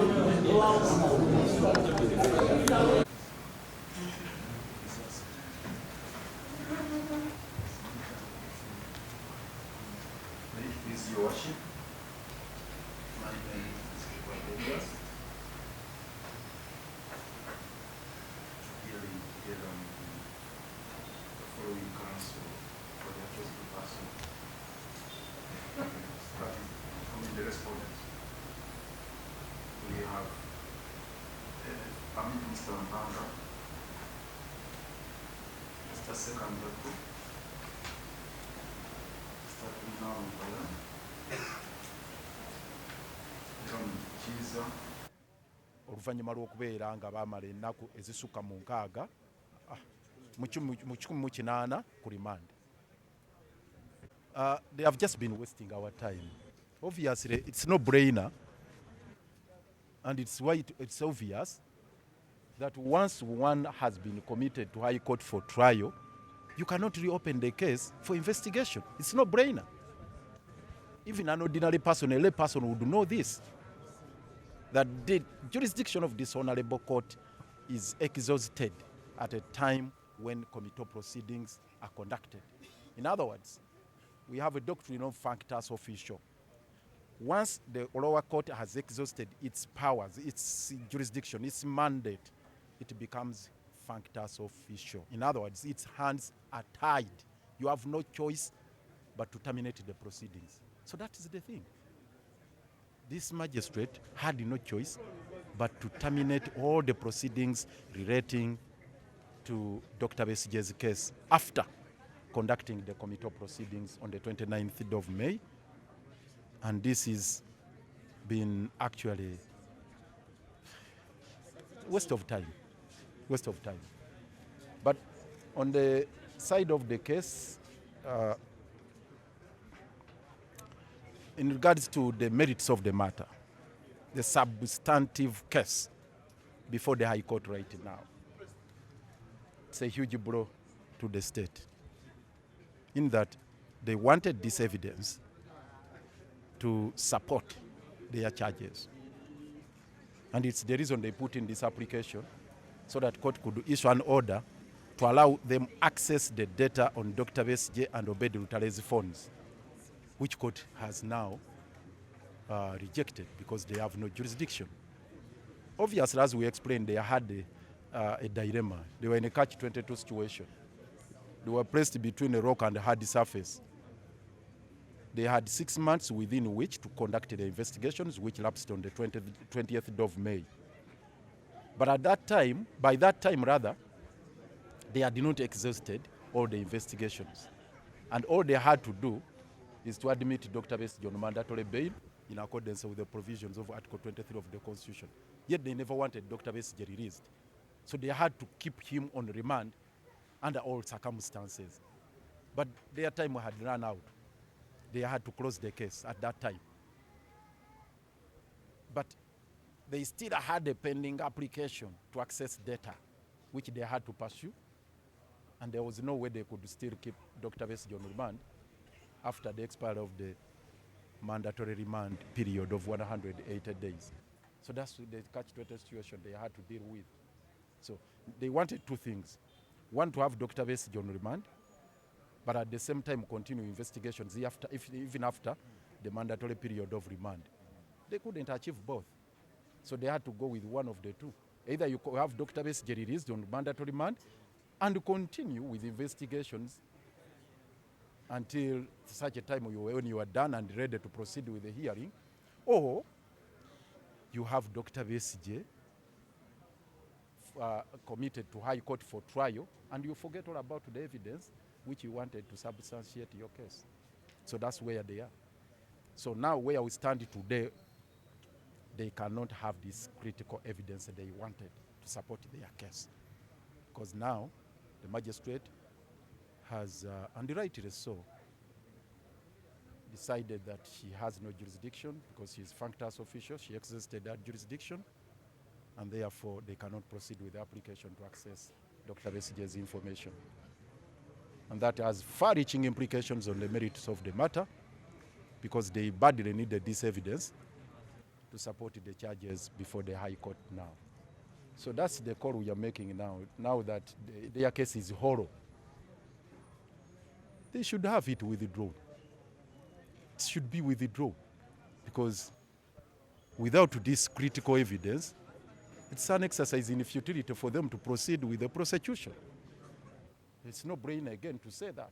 Please, Your Worship, my name is Besigye. Hearing together with the following council for the accused person. Starting from the respondents, we have Mr. Mbanga, Mr. Sekandaku, Mr. Nakawa, John Kiza. Oluvannyuma lw'okubeera nga baamala ennaku ezisukka mu 6 mu 18 ku remand. They have just been wasting our time. Obviously, it's no brainer, and it's obvious that once one has been committed to High Court for trial, you cannot reopen the case for investigation. It's no brainer. Even an ordinary person, a lay person would know this, that the jurisdiction of this honorable court is exhausted at a time when committal proceedings are conducted. In other words, we have a doctrine of functus officio. Once the lower court has exhausted its powers, its jurisdiction, its mandate, it becomes functus officio. In other words, its hands are tied. You have no choice but to terminate the proceedings. So that is the thing. This magistrate had no choice but to terminate all the proceedings relating to Dr. Besigye's case after conducting the committal proceedings on the 29th of May. And this has been actually waste of time. But on the side of the case, in regards to the merits of the matter, the substantive case before the High Court right now, it's a huge blow to the state, in that they wanted this evidence to support their charges. And it's the reason they put in this application, so that court could issue an order to allow them access the data on Dr. Besigye and Obed Lutale's phones, which court has now rejected because they have no jurisdiction. Obviously, as we explained, they had a dilemma. They were in a catch-22 situation. They were placed between a rock and a hard surface. They had 6 months within which to conduct the investigations, which lapsed on the 20th of May. But at that time, by that time rather, they had not exhausted all the investigations. And all they had to do is to admit Dr. Besigye on mandatory bail in accordance with the provisions of Article 23 of the Constitution. Yet they never wanted Dr. Besigye released. So they had to keep him on remand under all circumstances. But their time had run out. They had to close the case at that time. But they still had a pending application to access data, which they had to pursue. And there was no way they could still keep Dr. Besigye on remand after the expiry of the mandatory remand period of 180 days. So that's the catch-22 situation they had to deal with. So they wanted two things. One, to have Dr. Besigye on remand, but at the same time continue investigations even after the mandatory period of remand. They couldn't achieve both. So they had to go with one of the two. Either you have Dr. Besigye released on mandatory remand and continue with investigations until such a time when you are done and ready to proceed with the hearing, or you have Dr. Besigye committed to High Court for trial, and you forget all about the evidence which you wanted to substantiate your case. So that's where they are. So now where we stand today, they cannot have this critical evidence that they wanted to support their case. Because now the magistrate has, and rightly so, decided that she has no jurisdiction because she is functus officio. She exhausted that jurisdiction, and therefore they cannot proceed with the application to access Dr. Besigye's information. And that has far-reaching implications on the merits of the matter, because they badly needed this evidence to support the charges before the High Court now. So that's the call we are making now that their case is hollow. They should have it withdrawn. It should be withdrawn because without this critical evidence, it's an exercise in futility for them to proceed with the prosecution. It's no brainer again to say that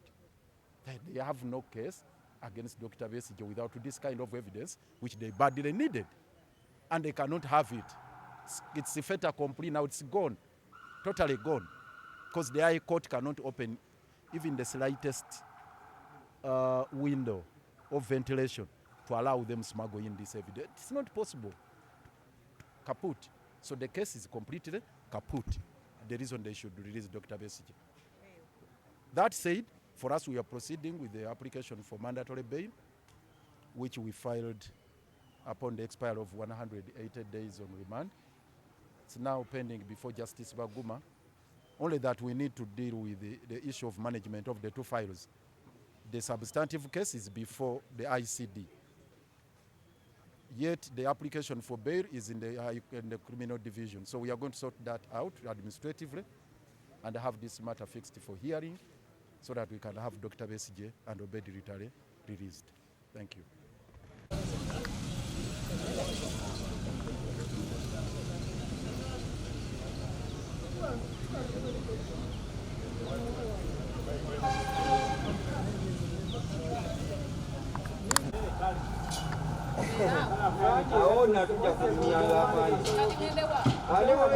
they have no case against Dr. Besigye without this kind of evidence, which they badly needed. And they cannot have it. It's a fait accompli now, it's gone, totally gone. Because the High Court cannot open even the slightest window of ventilation to allow them smuggle in this evidence. It's not possible. Kaput. So the case is completely kaput. The reason they should release Dr. Besigye. That said, for us, we are proceeding with the application for mandatory bail, which we filed upon the expiry of 180 days on remand. It's now pending before Justice Baguma. Only that we need to deal with the issue of management of the two files. The substantive case is before the ICD. Yet the application for bail is in the criminal division. So we are going to sort that out administratively and have this matter fixed for hearing so that we can have Dr. Besigye and Obedi Lutale released. Thank you. Never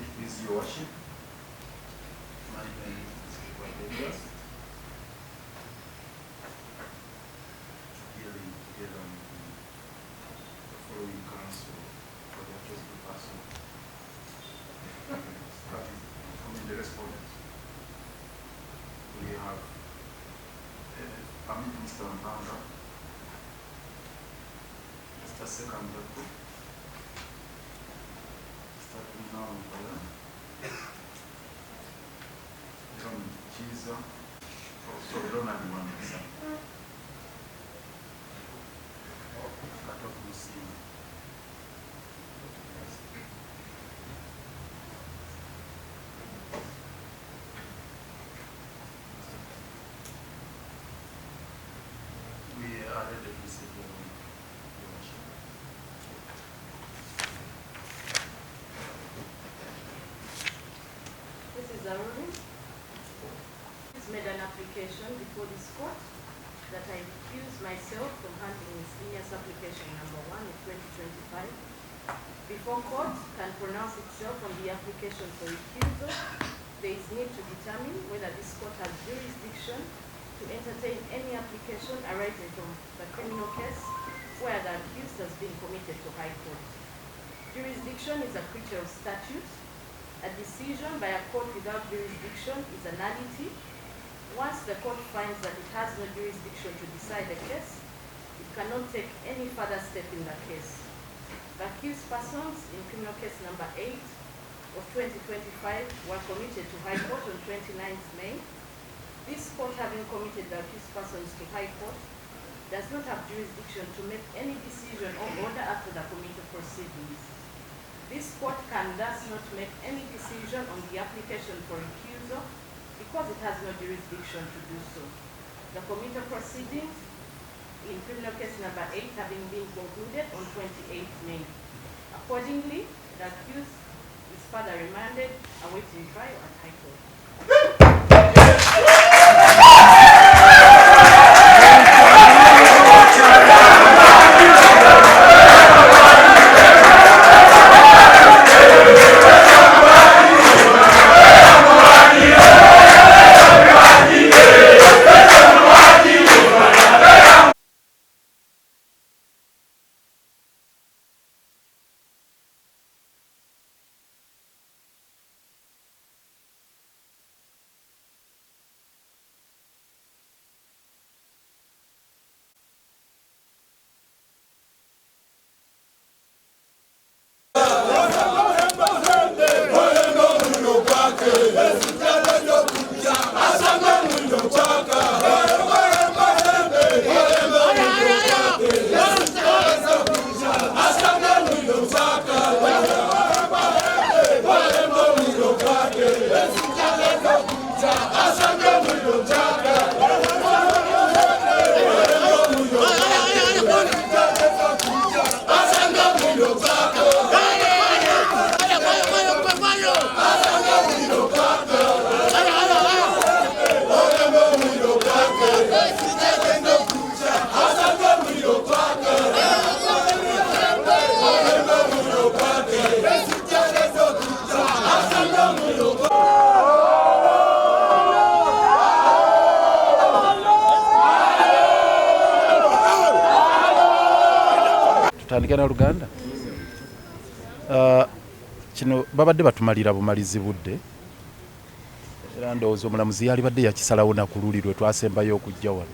it please your worship, my name is Besigye. Hearing together with the following council for the accused person. That is from the respondents. We have Mr. Mpanga, Mr. Sekandaku, Mr. Nakawa, John Chiza, sorry, Ronald Wambisa, Katoku Musima. We are ready to receive your worship. This is Aruri. He's made an application before this court that I recuse myself from handling his Miscellaneous application number 1 in 2025. Before court can pronounce itself on the application for recusal, there is need to determine whether this court has jurisdiction to entertain any application arising from the criminal case where the accused has been committed to high court. Jurisdiction is a creature of statute. A decision by a court without jurisdiction is a nullity. Once the court finds that it has no jurisdiction to decide a case, it cannot take any further step in the case. The accused persons in criminal case number 8 of 2025 were committed to high court on 29th May. This court, having committed the accused persons to high court, does not have jurisdiction to make any decision or order after the committal proceedings. This court can thus not make any decision on the application for recusal because it has no jurisdiction to do so. The committal proceedings in criminal case number 8 having been concluded on 28th May. Accordingly, the accused is further remanded awaiting trial at high court. Tutandike na Luganda. Kino babadde batumalira bumalizi budde. Era ndowooza omulamuzi yalibadde yakisalawo na kululirwe twasembayo okujja wano.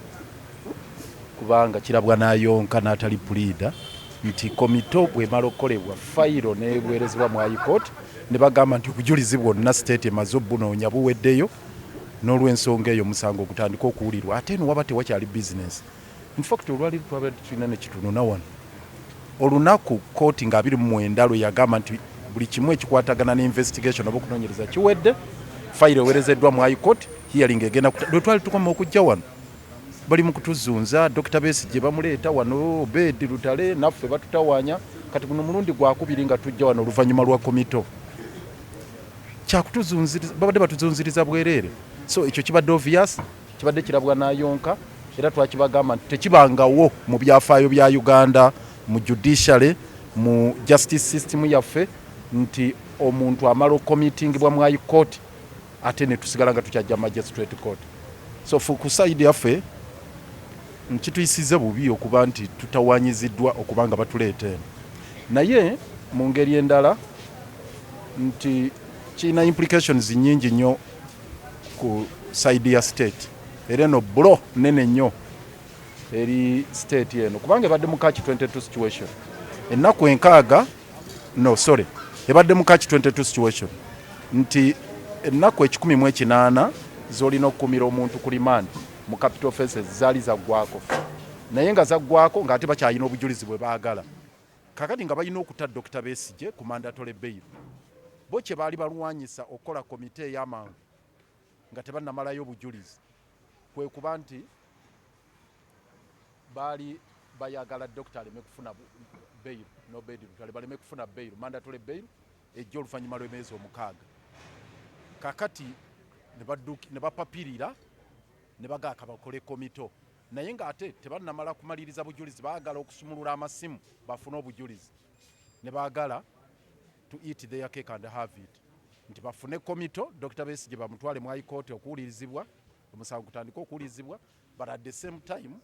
Kubanga kirabwa n'ayonka n'atali puliida nti komito bw'emala okukolebwa fayiro n'eweerezebwa mu High Court ne bagamba nti obujulizi bwonna state emaze obbunoonya buweddeyo n'olw'ensonga eyo omusango ogutandika okuwulirwa ate eno waba tewakyali bizinesi. In fact olwali twabadde tulina ne kitununa wano. Olunaku kooti nga 29 lwe yagamba nti buli kimu ekikwatagana n'investigation oba okunoonyereza kiwedde, fayiro eweerezeddwa mu High Court, hearing egenda lwe twali tukoma okujja wano. Bali mu kutuzunza, Dr. Besigye bamuleeta wano, Obedi Lutale, naffe batutawaanya, kati guno mulundi gwakubiri nga tujja wano oluvannyuma lwa komito. Kyakutuzunziriza, babadde batuzunziriza bwereere. So ekyo kibadde obvious, kibadde kirabwa n'ayonka, era twakibagamba nti tekibangawo mu byafaayo bya Uganda, mu judiciary, mu justice system yaffe, nti omuntu amala okukomitingibwa mu high court ate ne tusigala nga tukyajja magistrate court. So ku side yaffe nkituyisize bubi okuba nti tutawanyiziddwa okuba nga batuleeta eno, naye mu ngeri endala nti kirina implications nyingi nnyo ku side ya state, era eno blo nene nnyo eri state eno kubanga ebadde mu catch 22 situation ennaku enkaaga ebadde mu catch 22 situation nti ennaku 18 zolina okukumira omuntu ku remand mu capital offences zaali zaggwako, naye nga zaggwako ng'ate bakyalina obujulizi bwe baagala. Kakati nga balina okuta Dr. Besigye ku mandatory bail, bo kye baali balwanyisa okukola komite ey'amangu nga tebannamalayo obujulizi kwe kuba nti baali bayagala Dr. aleme kufuna bail, no bail Lutale baleme kufuna bail, mandatory bail ejja oluvannyuma lw'emyezi 6. Kakati ne bapapirira ne bagaaka bakole komito, naye ng'ate tebannamala kumaliriza bujulizi, baagala okusumulula amasimu bafune obujulizi, ne baagala to eat their cake and have it, nti bafune komito Dr. Besigye bamutwale mu high court okuwulirizibwa, omusango kutandika okuwulirizibwa, but at the same time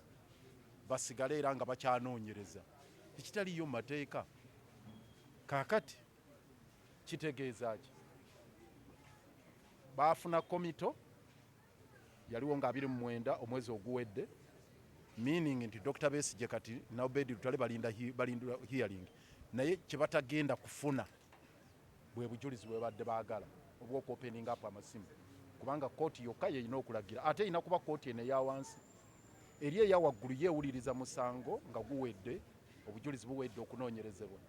basigale era nga bakyanoonyereza ekitaliyo mu mateeka. Kaakati kitegeeza ki? Baafuna komito yaliwo nga 29 omwezi oguwedde, meaning nti Dr. Besigye kati na Obedi Lutale balinda hearing, naye kye batagenda kufuna bwe bujulizi bwe badde baagala obw'okuopening up amasimu, kubanga kooti yokka yeyina okulagira, ate erina kuba kooti eno eya wansi. Eri eya waggulu yeewuliriza musango nga guwedde, obujulizi buwedde okunoonyerezebwa.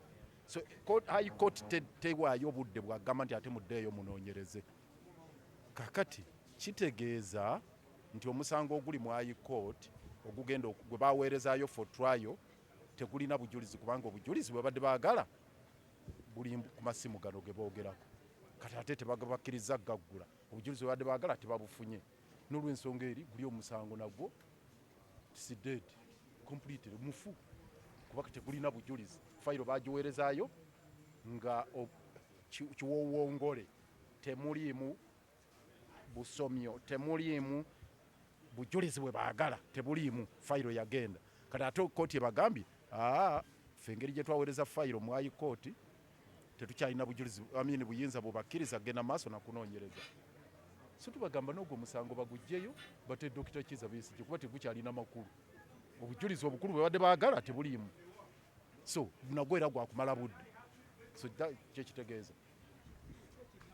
So high court tewaayo obudde bwagamba nti ate muddeeyo munoonyereze. Kakati kitegeeza nti omusango oguli mu high court ogugenda gwe baweerezaayo for trial tegulina bujulizi, kubanga obujulizi bwe badde baagala buli ku masimu gano ge boogerako. Kati ate tebabakkiriza gaggula obujulizi bwe badde baagala tebabufunye, n'olw'ensonga eri guli omusango nagwo si dead completely mufu, kubanga tegulina bujulizi. Fayiro bagiweerezaayo nga kiwowongole, temuliimu busomyo, temuliimu bujulizi bwe baagala, tebuliimu, fayiro yagenda. Kati ate kooti ebagambye ffe engeri gye twaweereza fayiro mu high court tetukyalina bujulizi buyinza bubakkiriza genda maaso nakunoonyereza. So tubagamba n'ogwo omusango baguggyeyo bate Dr. Kiza Besigye kuba tegukyalina makulu, obujulizi obukulu bwe badde baagala tebuliimu, so nagwo era gwakumala budde. So kyekitegeeza